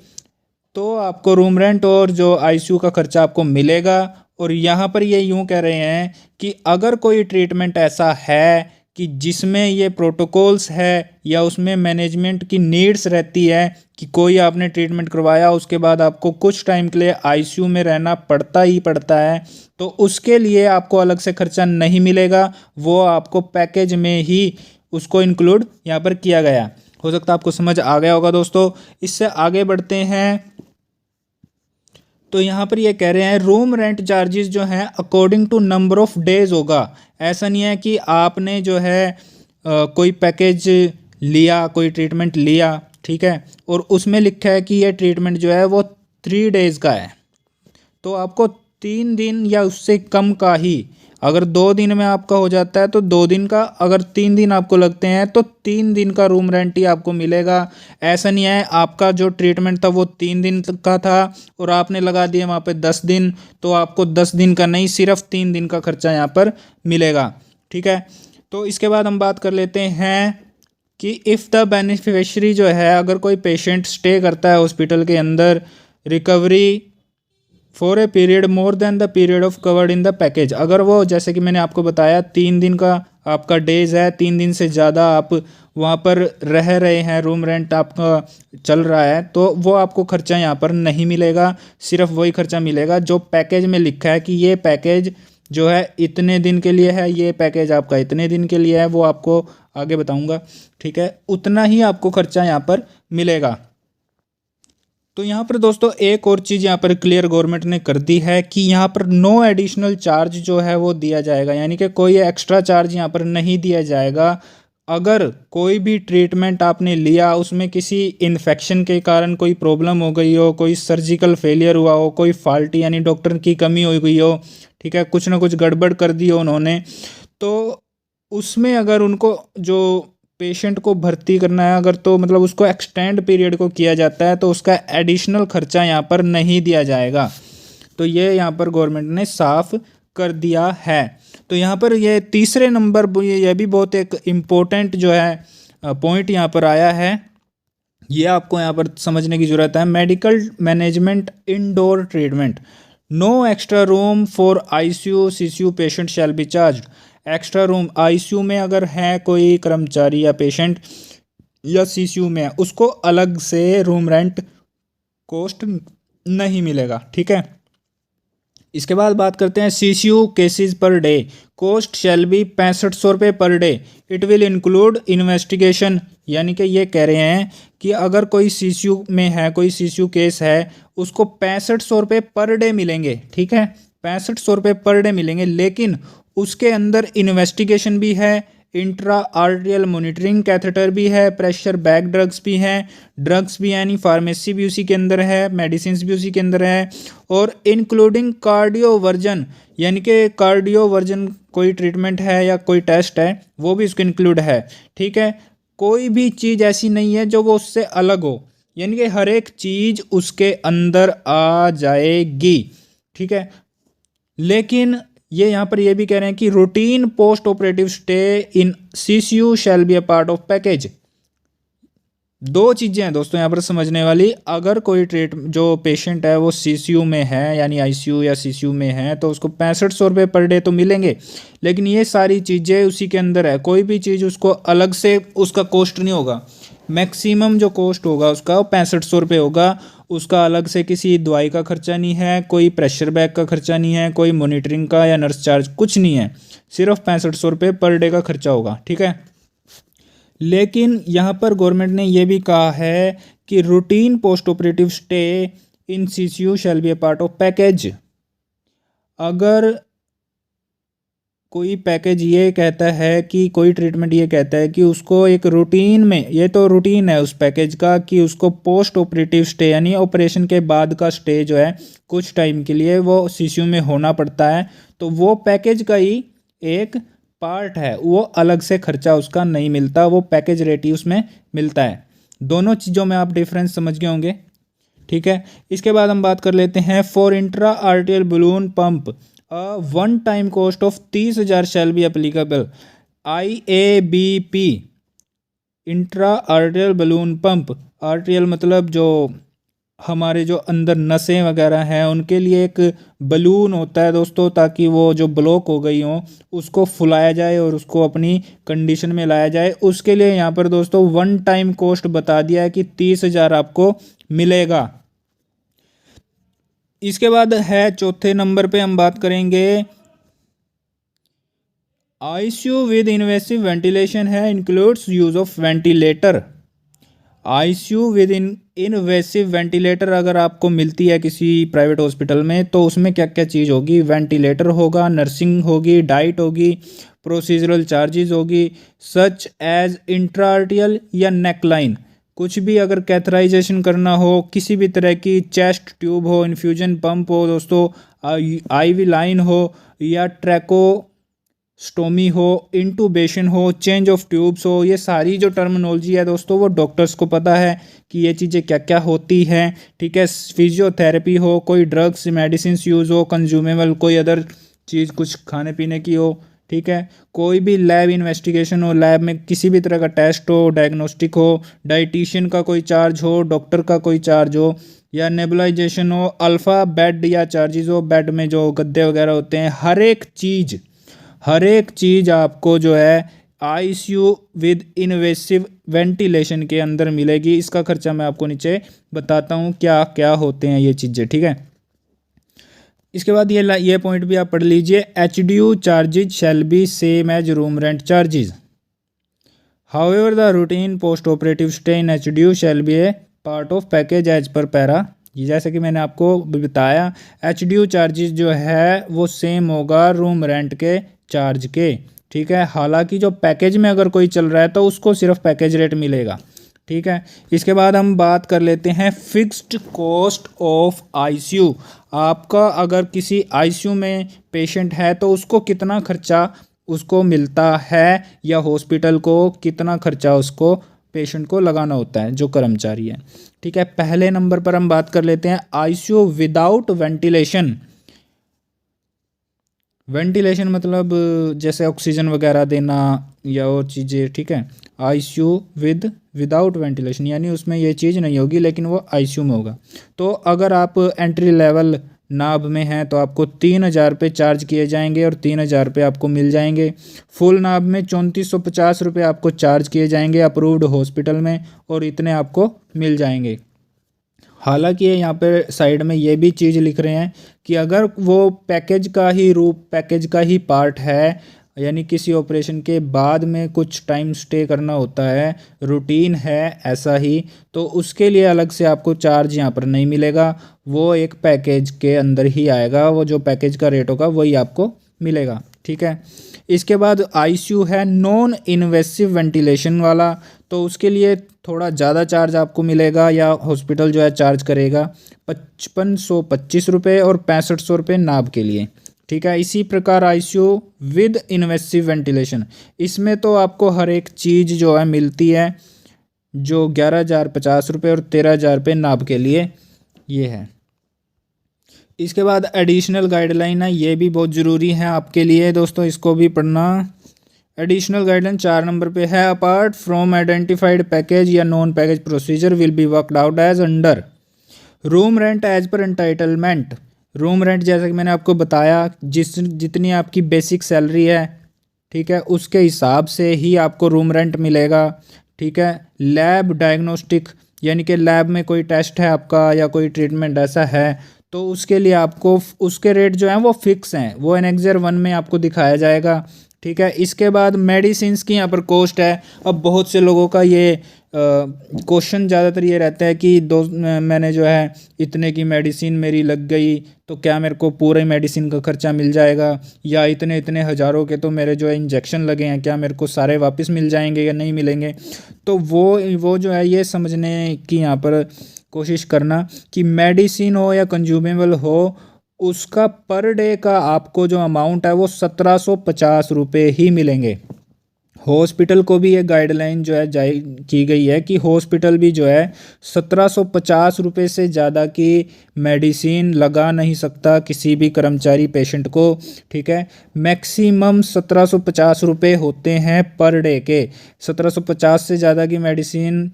तो आपको रूम रेंट और जो आईसीयू का खर्चा आपको मिलेगा। और यहाँ पर ये यूँ कह रहे हैं कि अगर कोई ट्रीटमेंट ऐसा है कि जिसमें ये प्रोटोकॉल्स है या उसमें मैनेजमेंट की नीड्स रहती है कि कोई आपने ट्रीटमेंट करवाया उसके बाद आपको कुछ टाइम के लिए आईसीयू में रहना पड़ता ही पड़ता है, तो उसके लिए आपको अलग से खर्चा नहीं मिलेगा, वो आपको पैकेज में ही उसको इंक्लूड यहाँ पर किया गया। हो सकता है आपको समझ आ गया होगा दोस्तों। इससे आगे बढ़ते हैं तो यहाँ पर ये कह रहे हैं रूम रेंट चार्जेस जो हैं according to number of days होगा। ऐसा नहीं है कि आपने जो है कोई पैकेज लिया, कोई ट्रीटमेंट लिया, ठीक है, और उसमें लिखा है कि ये ट्रीटमेंट जो है वो 3 डेज़ का है तो आपको 3 दिन या उससे कम का ही अगर 2 दिन में आपका हो जाता है तो 2 दिन का, अगर 3 दिन आपको लगते हैं तो 3 दिन का रूम रेंट ही आपको मिलेगा। ऐसा नहीं है आपका जो ट्रीटमेंट था वो 3 दिन का था और आपने लगा दिया वहाँ पे 10 दिन, तो आपको 10 दिन का नहीं, सिर्फ 3 दिन का खर्चा यहाँ पर मिलेगा। ठीक है, तो इसके बाद हम बात कर लेते हैं कि इफ़ द बेनिफिशियरी जो है, अगर कोई पेशेंट स्टे करता है हॉस्पिटल के अंदर recovery for a period more than the period of covered in the package, अगर वो, जैसे कि मैंने आपको बताया 3 दिन का आपका डेज है, 3 दिन से ज़्यादा आप वहाँ पर रह रहे हैं, रूम रेंट आपका चल रहा है, तो वो आपको खर्चा यहाँ पर नहीं मिलेगा। सिर्फ वही खर्चा मिलेगा जो पैकेज में लिखा है कि ये पैकेज जो है इतने दिन के लिए है, ये पैकेज आपका इतने दिन के लिए है, वो आपको आगे बताऊंगा। ठीक है, उतना ही आपको खर्चा यहाँ पर मिलेगा। तो यहाँ पर दोस्तों एक और चीज़ यहाँ पर क्लियर गवर्नमेंट ने कर दी है कि यहाँ पर नो एडिशनल चार्ज जो है वो दिया जाएगा, यानी कि कोई एक्स्ट्रा चार्ज यहाँ पर नहीं दिया जाएगा। अगर कोई भी ट्रीटमेंट आपने लिया, उसमें किसी इन्फेक्शन के कारण कोई प्रॉब्लम हो गई हो, कोई सर्जिकल फेलियर हुआ हो, कोई फॉल्ट यानी डॉक्टर की कमी हो गई हो, ठीक है, कुछ ना कुछ गड़बड़ कर दी हो उन्होंने, तो उसमें अगर उनको जो पेशेंट को भर्ती करना है अगर, तो मतलब उसको एक्सटेंड पीरियड को किया जाता है तो उसका एडिशनल खर्चा यहाँ पर नहीं दिया जाएगा। तो ये यहाँ पर गवर्नमेंट ने साफ कर दिया है। तो यहाँ पर ये तीसरे नंबर ये भी बहुत एक इम्पोर्टेंट जो है पॉइंट यहाँ पर आया है, ये आपको यहाँ पर समझने की ज़रूरत है। Medical management indoor treatment, no extra room for ICU CCU patient shall be charged. Extra room ICU में अगर है कोई कर्मचारी या पेशेंट या सीसीयू में है, उसको अलग से रूम रेंट कॉस्ट नहीं मिलेगा। ठीक है, इसके बाद बात करते हैं CCU cases per day, cost shall be 6500 रुपये per day, it will include investigation. यानी कि ये कह रहे हैं कि अगर कोई सीसीयू में है, कोई सीसीयू केस है, उसको 6500 रुपये पर डे मिलेंगे। ठीक है, 6500 रुपये पर डे मिलेंगे, लेकिन उसके अंदर इन्वेस्टिगेशन भी है, इंट्रा आर्टियल मॉनिटरिंग कैथेटर भी है, प्रेशर बैग ड्रग्स भी हैं, ड्रग्स भी यानी फार्मेसी भी उसी के अंदर है, मेडिसिन भी उसी के अंदर है, और इंक्लूडिंग कार्डियो वर्जन, यानी कि कार्डियो वर्जन कोई ट्रीटमेंट है या कोई टेस्ट है वो भी इसको इंक्लूड है। ठीक है, कोई भी चीज़ ऐसी नहीं है जो वो उससे अलग हो, यानी कि हर एक चीज़ उसके अंदर आ जाएगी। ठीक है, लेकिन ये यहाँ पर ये भी कह रहे हैं कि routine post operative stay in CCU shall be a part of package. दो चीज़ें हैं दोस्तों यहाँ पर समझने वाली, अगर कोई जो पेशेंट है वो सीसीयू में है यानी आईसीयू या सीसीयू में है तो उसको 6500 रुपये पर डे तो मिलेंगे, लेकिन ये सारी चीज़ें उसी के अंदर है, कोई भी चीज़ उसको अलग से उसका कॉस्ट नहीं होगा। मैक्सिमम जो कॉस्ट होगा उसका वो 6500 रुपये होगा, उसका अलग से किसी दवाई का खर्चा नहीं है, कोई प्रेशर बैग का खर्चा नहीं है, कोई मॉनिटरिंग का या नर्स चार्ज कुछ नहीं है, सिर्फ 6500 रुपये पर डे का खर्चा होगा। ठीक है, लेकिन यहाँ पर गवर्नमेंट ने यह भी कहा है कि routine post operative stay in CCU shell be a part of package. अगर कोई पैकेज ये कहता है कि कोई ट्रीटमेंट ये कहता है कि उसको एक रूटीन में, ये तो रूटीन है उस पैकेज का कि उसको पोस्ट ऑपरेटिव स्टे यानी ऑपरेशन के बाद का स्टे जो है कुछ टाइम के लिए वो सीसीयू में होना पड़ता है, तो वो पैकेज का ही एक पार्ट है, वो अलग से खर्चा उसका नहीं मिलता, वो पैकेज रेट ही उसमें मिलता है। दोनों चीज़ों में आप डिफरेंस समझ गए होंगे। ठीक है, इसके बाद हम बात कर लेते हैं for intra आर्टियल balloon pump one time cost of 30,000 shall be applicable. IABP intra आर्टियल balloon pump, आर्टियल मतलब जो हमारे जो अंदर नसें वगैरह हैं उनके लिए एक बलून होता है दोस्तों, ताकि वो जो ब्लॉक हो गई हो उसको फुलाया जाए और उसको अपनी कंडीशन में लाया जाए। उसके लिए यहाँ पर दोस्तों वन टाइम कॉस्ट बता दिया है कि 30,000 आपको मिलेगा। इसके बाद है चौथे नंबर पे हम बात करेंगे आईसीयू विद इन्वेसिव वेंटिलेशन है, includes use of ventilator. ICU with invasive ventilator अगर आपको मिलती है किसी प्राइवेट हॉस्पिटल में तो उसमें क्या क्या चीज़ होगी, वेंटिलेटर होगा, नर्सिंग होगी, डाइट होगी, प्रोसीजरल चार्जेस होगी सच एज इंट्राआर्टियल या नेकलाइन, कुछ भी अगर कैथराइजेशन करना हो, किसी भी तरह की चेस्ट ट्यूब हो, इन्फ्यूजन पंप हो दोस्तों, आईवी लाइन हो या ट्रैको स्टोमी हो, इंटूबेशन हो, चेंज ऑफ ट्यूब्स हो, ये सारी जो टर्मिनोलॉजी है दोस्तों वो डॉक्टर्स को पता है कि ये चीज़ें क्या क्या होती हैं। ठीक है, फिजियोथेरेपी हो, कोई ड्रग्स मेडिसिन यूज़ हो, कंज्यूमेबल कोई अदर चीज़ कुछ खाने पीने की हो। ठीक है, कोई भी लैब इन्वेस्टिगेशन हो, लैब में किसी भी तरह का टेस्ट हो, डायग्नोस्टिक हो, डाइटिशियन का कोई चार्ज हो, डॉक्टर का कोई चार्ज हो, या नेबुलाइजेशन हो, अल्फ़ा बेड या चार्जेस हो, बेड में जो गद्दे वगैरह होते हैं, हर एक चीज़ आपको जो है आईसीयू विद इन्वेसिव वेंटिलेशन के अंदर मिलेगी। इसका खर्चा मैं आपको नीचे बताता हूँ क्या क्या होते हैं ये चीज़ें। ठीक है, इसके बाद ये पॉइंट भी आप पढ़ लीजिए। HDU charges shall be same as room rent charges, however the routine post operative stay in HDU shall be a part of package as per para. ये जैसे कि मैंने आपको बताया, एचडीयू चार्जेस जो है वो सेम होगा रूम रेंट के चार्ज के। ठीक है, हालांकि जो पैकेज में अगर कोई चल रहा है तो उसको सिर्फ पैकेज रेट मिलेगा। ठीक है, इसके बाद हम बात कर लेते हैं फिक्स्ड कॉस्ट ऑफ आईसीयू। आपका अगर किसी आईसीयू में पेशेंट है तो उसको कितना खर्चा उसको मिलता है, या हॉस्पिटल को कितना खर्चा उसको पेशेंट को लगाना होता है जो कर्मचारी है। ठीक है, पहले नंबर पर हम बात कर लेते हैं आईसीयू विदाउट वेंटिलेशन। वेंटिलेशन मतलब जैसे ऑक्सीजन वगैरह देना या और चीज़ें। ठीक है, आईसीयू विदाउट वेंटिलेशन यानी उसमें ये चीज़ नहीं होगी लेकिन वो आईसीयू में होगा। तो अगर आप एंट्री लेवल नाभ में हैं तो आपको 3,000 रुपये चार्ज किए जाएंगे और 3,000 रुपये आपको मिल जाएंगे। फुल नाभ में 3,450 रुपये आपको चार्ज किए जाएंगे अप्रूव्ड हॉस्पिटल में, और इतने आपको मिल जाएंगे। हालांकि ये यहाँ पे साइड में ये भी चीज़ लिख रहे हैं कि अगर वो पैकेज का ही पार्ट है, यानी किसी ऑपरेशन के बाद में कुछ टाइम स्टे करना होता है, रूटीन है ऐसा ही, तो उसके लिए अलग से आपको चार्ज यहाँ पर नहीं मिलेगा। वो एक पैकेज के अंदर ही आएगा, वो जो पैकेज का रेट होगा वही आपको मिलेगा। ठीक है, इसके बाद आईसीयू है नॉन इन्वेसिव वेंटिलेशन वाला, तो उसके लिए थोड़ा ज़्यादा चार्ज आपको मिलेगा, या हॉस्पिटल जो है चार्ज करेगा 5525 रुपये और 6500 रुपये नाभ के लिए। ठीक है, इसी प्रकार आईसीयू विद इन्वेसिव वेंटिलेशन, इसमें तो आपको हर एक चीज़ जो है मिलती है, जो 11,050 रुपये और 13,000 रुपये नाभ के लिए ये है। इसके बाद एडिशनल गाइडलाइन है, ये भी बहुत ज़रूरी है आपके लिए दोस्तों, इसको भी पढ़ना। एडिशनल गाइडलाइन 4 नंबर पे है, अपार्ट फ्रॉम आइडेंटिफाइड पैकेज या non package procedure will be worked out as under room rent as per entitlement. Room rent जैसा कि मैंने आपको बताया, जितनी आपकी बेसिक सैलरी है, ठीक है, उसके हिसाब से ही आपको रूम रेंट मिलेगा। ठीक है, लैब डायग्नोस्टिक यानी कि लैब में कोई टेस्ट है आपका या कोई ट्रीटमेंट ऐसा है तो उसके लिए आपको उसके रेट जो हैं वो फिक्स हैं, वो एनेक्सर 1 में आपको दिखाया जाएगा। ठीक है, इसके बाद मेडिसिन की यहाँ पर कॉस्ट है। अब बहुत से लोगों का ये क्वेश्चन ज़्यादातर ये रहता है कि मैंने जो है इतने की मेडिसिन मेरी लग गई तो क्या मेरे को पूरे मेडिसिन का खर्चा मिल जाएगा, या इतने इतने हज़ारों के तो मेरे जो है इंजेक्शन लगे हैं क्या मेरे को सारे वापस मिल जाएंगे या नहीं मिलेंगे। तो वो जो है ये समझने की यहाँ पर कोशिश करना कि मेडिसिन हो या कंज्यूमेबल हो, उसका पर डे का आपको जो अमाउंट है वो 1,750 रुपये ही मिलेंगे। हॉस्पिटल को भी ये गाइडलाइन जो है जारी की गई है कि हॉस्पिटल भी जो है 1,750 रुपये से ज़्यादा की मेडिसिन लगा नहीं सकता किसी भी कर्मचारी पेशेंट को। ठीक है, मैक्सिमम 1,750 रुपये होते हैं पर डे के। 1,750 से ज़्यादा की मेडिसिन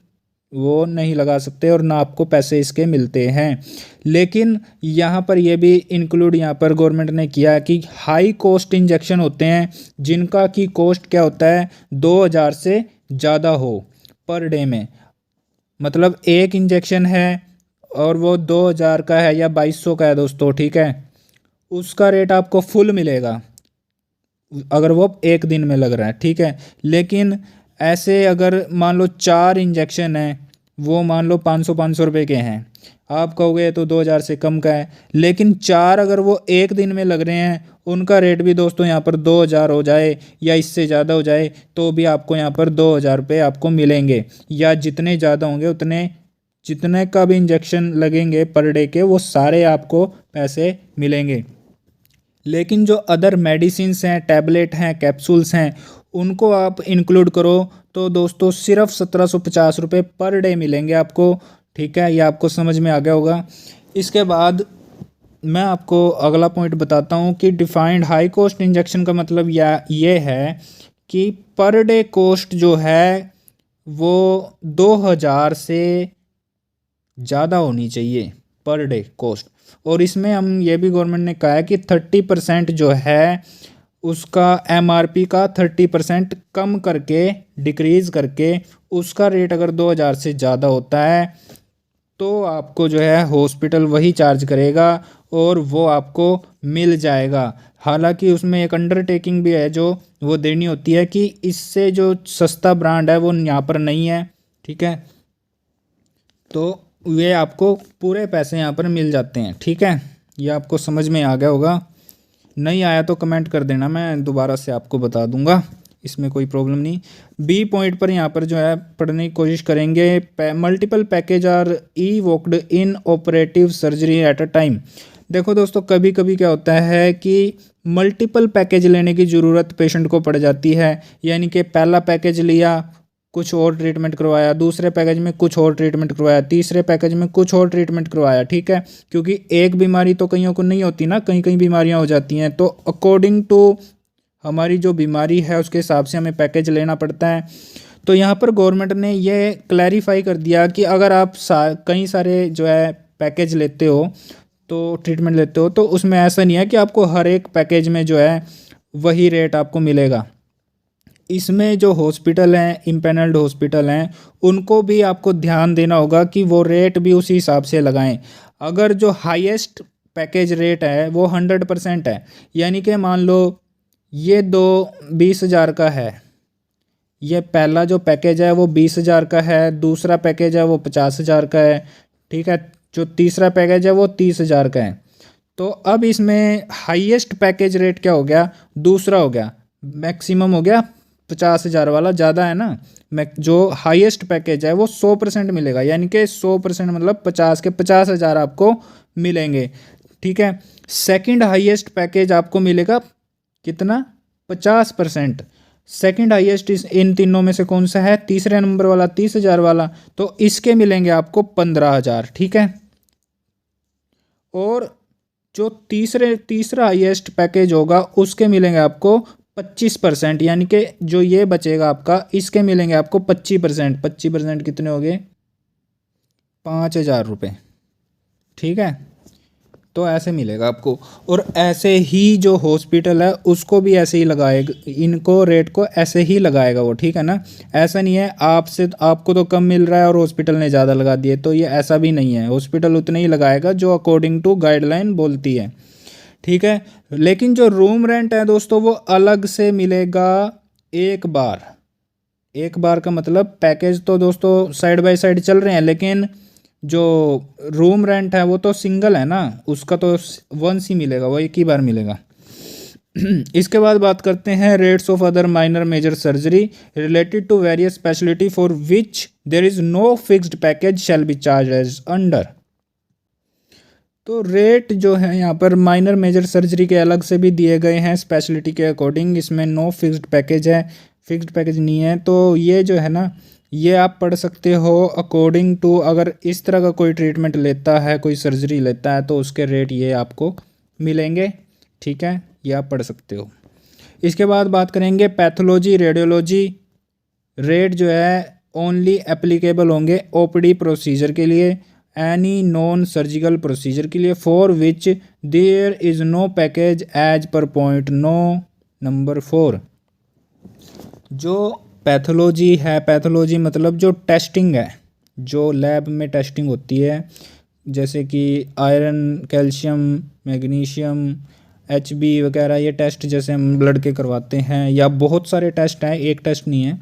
वो नहीं लगा सकते और ना आपको पैसे इसके मिलते हैं। लेकिन यहाँ पर ये भी इंक्लूड यहाँ पर गवर्नमेंट ने किया है कि हाई कॉस्ट इंजेक्शन होते हैं जिनका की कॉस्ट क्या होता है 2,000 से ज़्यादा हो पर डे में, मतलब एक इंजेक्शन है और वो 2,000 का है या 2,200 का है दोस्तों। ठीक है, उसका रेट आपको फुल मिलेगा अगर वो एक दिन में लग रहा है। ठीक है, लेकिन ऐसे अगर मान लो 4 इंजेक्शन हैं, वो मान लो 500 रुपये के हैं, आप कहोगे तो 2,000 से कम का है, लेकिन 4 अगर वो एक दिन में लग रहे हैं उनका रेट भी दोस्तों यहाँ पर 2,000 हो जाए या इससे ज़्यादा हो जाए तो भी आपको यहाँ पर 2,000 रुपये आपको मिलेंगे, या जितने ज़्यादा होंगे उतने जितने का भी इंजेक्शन लगेंगे पर डे के वो सारे आपको पैसे मिलेंगे। लेकिन जो अदर मेडिसिन्स हैं, टैबलेट हैं, कैप्सूल्स हैं, उनको आप इंक्लूड करो तो दोस्तों सिर्फ 1750 रुपये पर डे मिलेंगे आपको। ठीक है, ये आपको समझ में आ गया होगा। इसके बाद मैं आपको अगला पॉइंट बताता हूँ कि डिफाइंड हाई कॉस्ट इंजेक्शन का मतलब ये है कि पर डे कॉस्ट जो है वो 2000 से ज़्यादा होनी चाहिए पर डे कॉस्ट। और इसमें हम ये भी गवर्नमेंट ने कहा है कि 30% जो है उसका एमआरपी का 30% कम करके, डिक्रीज़ करके, उसका रेट अगर 2000 से ज़्यादा होता है तो आपको जो है हॉस्पिटल वही चार्ज करेगा और वो आपको मिल जाएगा। हालांकि उसमें एक अंडरटेकिंग भी है जो वो देनी होती है कि इससे जो सस्ता ब्रांड है वो यहाँ पर नहीं है। ठीक है, तो ये आपको पूरे पैसे यहाँ पर मिल जाते हैं। ठीक है, ये आपको समझ में आ गया होगा। नहीं आया तो कमेंट कर देना, मैं दोबारा से आपको बता दूंगा, इसमें कोई प्रॉब्लम नहीं। बी पॉइंट पर यहाँ पर जो है पढ़ने की कोशिश करेंगे। Multiple package are evoked in operative surgery at a time. देखो दोस्तों, कभी कभी क्या होता है कि मल्टीपल पैकेज लेने की ज़रूरत पेशेंट को पड़ जाती है। यानी कि पहला पैकेज लिया, कुछ और ट्रीटमेंट करवाया, दूसरे पैकेज में कुछ और ट्रीटमेंट करवाया, तीसरे पैकेज में कुछ और ट्रीटमेंट करवाया। ठीक है, क्योंकि एक बीमारी तो कईयों को नहीं होती ना, कई कई बीमारियां हो जाती हैं, तो अकॉर्डिंग टू हमारी जो बीमारी है उसके हिसाब से हमें पैकेज लेना पड़ता है। तो यहाँ पर गवर्नमेंट ने ये क्लैरिफाई कर दिया कि अगर आप कई सारे जो है पैकेज लेते हो, तो ट्रीटमेंट लेते हो, तो उसमें ऐसा नहीं है कि आपको हर एक पैकेज में जो है वही रेट आपको मिलेगा। इसमें जो हॉस्पिटल हैं, इम्पैनल्ड हॉस्पिटल हैं, उनको भी आपको ध्यान देना होगा कि वो रेट भी उसी हिसाब से लगाएं। अगर जो हाईएस्ट पैकेज रेट है वो 100% है, यानी कि मान लो ये 20,000 का है, ये पहला जो पैकेज है वो 20,000 का है, दूसरा पैकेज है वो 50,000 का है। ठीक है, जो तीसरा पैकेज है वो 30,000 का है। तो अब इसमें हाईएस्ट पैकेज रेट क्या हो गया, दूसरा हो गया, मैक्सिमम हो गया 50,000 वाला, ज़्यादा है ना। जो हाईएस्ट पैकेज है वो 100% मिलेगा, यानी कि 100% मतलब 50 के 50,000 आपको मिलेंगे। ठीक है, सेकंड हाईएस्ट पैकेज आपको मिलेगा कितना, 50%। सेकंड हाईएस्ट इन तीनों में से कौन सा है, तीसरे नंबर वाला, 30,000 वाला, तो इसके मिलेंगे आपको 15,000। ठीक है, और जो तीसरा हाईएस्ट पैकेज होगा उसके मिलेंगे आपको 25%, यानी कि जो ये बचेगा आपका, इसके मिलेंगे आपको 25%। 25% कितने हो गए, 5,000 रुपये। ठीक है, तो ऐसे मिलेगा आपको। और ऐसे ही जो हॉस्पिटल है उसको भी ऐसे ही लगाएगा, इनको रेट को ऐसे ही लगाएगा वो। ठीक है ना, ऐसा नहीं है आपको तो कम मिल रहा है और हॉस्पिटल ने ज़्यादा लगा दिए, तो ये ऐसा भी नहीं है। हॉस्पिटल उतने ही लगाएगा जो अकॉर्डिंग टू गाइडलाइन बोलती है। ठीक है, लेकिन जो रूम रेंट है दोस्तों वो अलग से मिलेगा एक बार का मतलब पैकेज तो दोस्तों साइड बाय साइड चल रहे हैं, लेकिन जो रूम रेंट है वो तो सिंगल है ना, उसका तो वंस ही मिलेगा, वो एक ही बार मिलेगा। इसके बाद बात करते हैं rates of other minor major surgery related to various speciality for which there is no fixed package shall be charge as under. तो रेट जो है यहाँ पर माइनर मेजर सर्जरी के अलग से भी दिए गए हैं स्पेशलिटी के अकॉर्डिंग, इसमें नो फिक्स्ड पैकेज है, फिक्स्ड पैकेज नहीं है। तो ये जो है ना, ये आप पढ़ सकते हो अकॉर्डिंग टू, अगर इस तरह का कोई ट्रीटमेंट लेता है, कोई सर्जरी लेता है, तो उसके रेट ये आपको मिलेंगे। ठीक है, ये आप पढ़ सकते हो। इसके बाद बात करेंगे पैथोलॉजी रेडियोलॉजी। रेट जो है ओनली एप्लीकेबल होंगे ओपीडी प्रोसीजर के लिए, एनी नॉन सर्जिकल प्रोसीजर के लिए, for which there is no package as per point number 4। जो पैथोलॉजी है, पैथोलॉजी मतलब जो टेस्टिंग है, जो लैब में टेस्टिंग होती है, जैसे कि आयरन, कैल्शियम, मैग्नीशियम, HB वगैरह, ये टेस्ट जैसे हम ब्लड के करवाते हैं, या बहुत सारे टेस्ट हैं, एक टेस्ट नहीं है।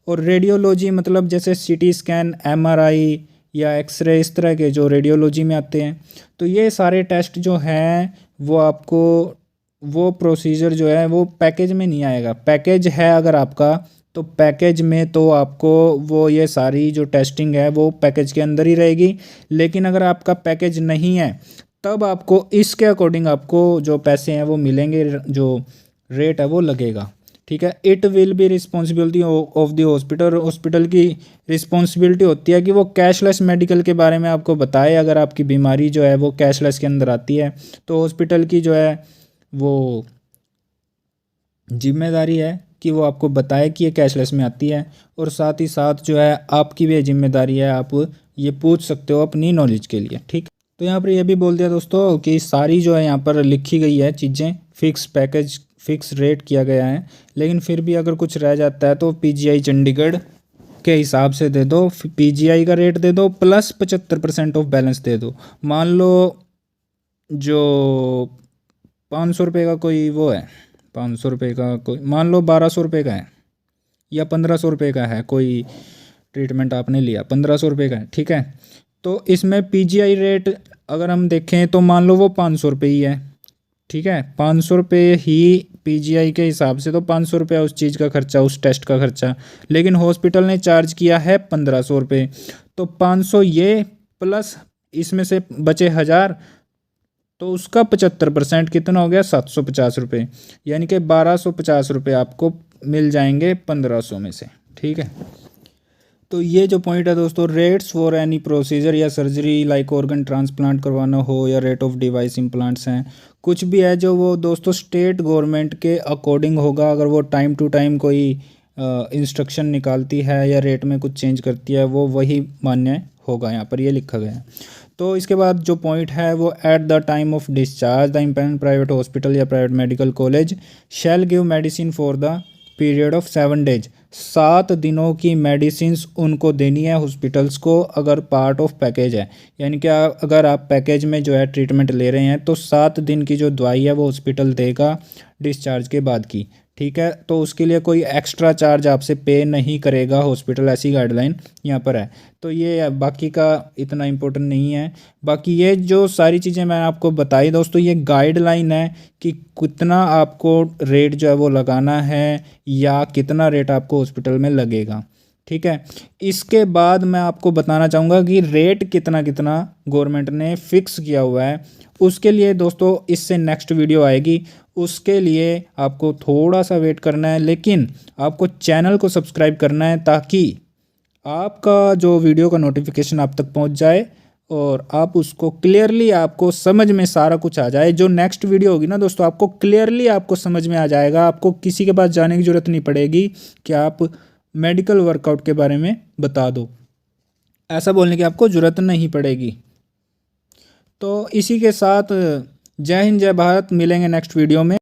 और रेडियोलॉजी मतलब जैसे CT स्कैन, MRI या एक्सरे, इस तरह के जो रेडियोलॉजी में आते हैं। तो ये सारे टेस्ट जो हैं वो आपको, वो प्रोसीजर जो है वो पैकेज में नहीं आएगा। पैकेज है अगर आपका, तो पैकेज में तो आपको वो ये सारी जो टेस्टिंग है वो पैकेज के अंदर ही रहेगी। लेकिन अगर आपका पैकेज नहीं है तब आपको इसके अकॉर्डिंग आपको जो पैसे हैं वो मिलेंगे, जो रेट है वो लगेगा। ठीक है, it will be responsibility of the hospital. Hospital की रिस्पॉन्सिबिलिटी होती है कि वो कैशलेस मेडिकल के बारे में आपको बताए। अगर आपकी बीमारी जो है वो कैशलेस के अंदर आती है तो हॉस्पिटल की जो है वो जिम्मेदारी है कि वो आपको बताए कि ये कैशलेस में आती है, और साथ ही साथ जो है आपकी भी जिम्मेदारी है, आप ये पूछ सकते हो अपनी नॉलेज के लिए। ठीक, तो यहाँ पर ये भी बोल दिया दोस्तों कि सारी जो है यहाँ पर लिखी गई है चीज़ें, फिक्स पैकेज फिक्स रेट किया गया है। लेकिन फिर भी अगर कुछ रह जाता है तो पीजीआई चंडीगढ़ के हिसाब से दे दो, पीजीआई का रेट दे दो प्लस 75% ऑफ बैलेंस दे दो। मान लो जो 500 रुपये का कोई वो है, 500 रुपये का कोई, मान लो 1200 रुपये का है या 1500 रुपये का है, कोई ट्रीटमेंट आपने लिया 1500 रुपये का है। ठीक है, तो इसमें पीजीआई रेट अगर हम देखें तो मान लो वो 500 रुपये ही है। ठीक है, 500 रुपये ही पीजीआई के हिसाब से, तो 500 रुपया उस चीज़ का खर्चा, उस टेस्ट का खर्चा। लेकिन हॉस्पिटल ने चार्ज किया है 1500 रुपये, तो 500 ये प्लस इसमें से बचे 1000, तो उसका 75% कितना हो गया 750 रुपये, यानी कि 1250 रुपये आपको मिल जाएंगे 1500 में से। ठीक है, तो ये जो पॉइंट है दोस्तों, रेट्स फॉर एनी प्रोसीजर या सर्जरी लाइक ऑर्गन ट्रांसप्लांट करवाना हो या रेट ऑफ डिवाइस इम्प्लांट्स हैं, कुछ भी है जो वो दोस्तों स्टेट गवर्नमेंट के अकॉर्डिंग होगा। अगर वो टाइम टू टाइम कोई इंस्ट्रक्शन निकालती है या रेट में कुछ चेंज करती है, वो वही मान्य होगा, यहाँ पर ये लिखा गया है। तो इसके बाद जो पॉइंट है वो at the time of discharge the empanelled private hospital या private medical college shall give medicine for the period of 7 days. 7 दिनों की मेडिसिन्स उनको देनी है हॉस्पिटल्स को, अगर पार्ट ऑफ पैकेज है, यानी कि अगर आप पैकेज में जो है ट्रीटमेंट ले रहे हैं तो 7 दिन की जो दवाई है वो हॉस्पिटल देगा डिस्चार्ज के बाद की। ठीक है, तो उसके लिए कोई एक्स्ट्रा चार्ज आपसे पे नहीं करेगा हॉस्पिटल, ऐसी गाइडलाइन यहाँ पर है। तो ये बाकी का इतना इम्पोर्टेंट नहीं है। बाकी ये जो सारी चीज़ें मैंने आपको बताई दोस्तों, ये गाइडलाइन है कि कितना आपको रेट जो है वो लगाना है या कितना रेट आपको हॉस्पिटल में लगेगा। ठीक है, इसके बाद मैं आपको बताना चाहूँगा कि रेट कितना कितना गवर्नमेंट ने फिक्स किया हुआ है। उसके लिए दोस्तों इससे नेक्स्ट वीडियो आएगी, उसके लिए आपको थोड़ा सा वेट करना है, लेकिन आपको चैनल को सब्सक्राइब करना है ताकि आपका जो वीडियो का नोटिफिकेशन आप तक पहुंच जाए और आप उसको क्लियरली, आपको समझ में सारा कुछ आ जाए। जो नेक्स्ट वीडियो होगी ना दोस्तों, आपको क्लियरली आपको समझ में आ जाएगा, आपको किसी के पास जाने की ज़रूरत नहीं पड़ेगी कि आप मेडिकल वर्कआउट के बारे में बता दो, ऐसा बोलने की आपको ज़रूरत नहीं पड़ेगी। तो इसी के साथ जय हिंद जय भारत, मिलेंगे नेक्स्ट वीडियो में।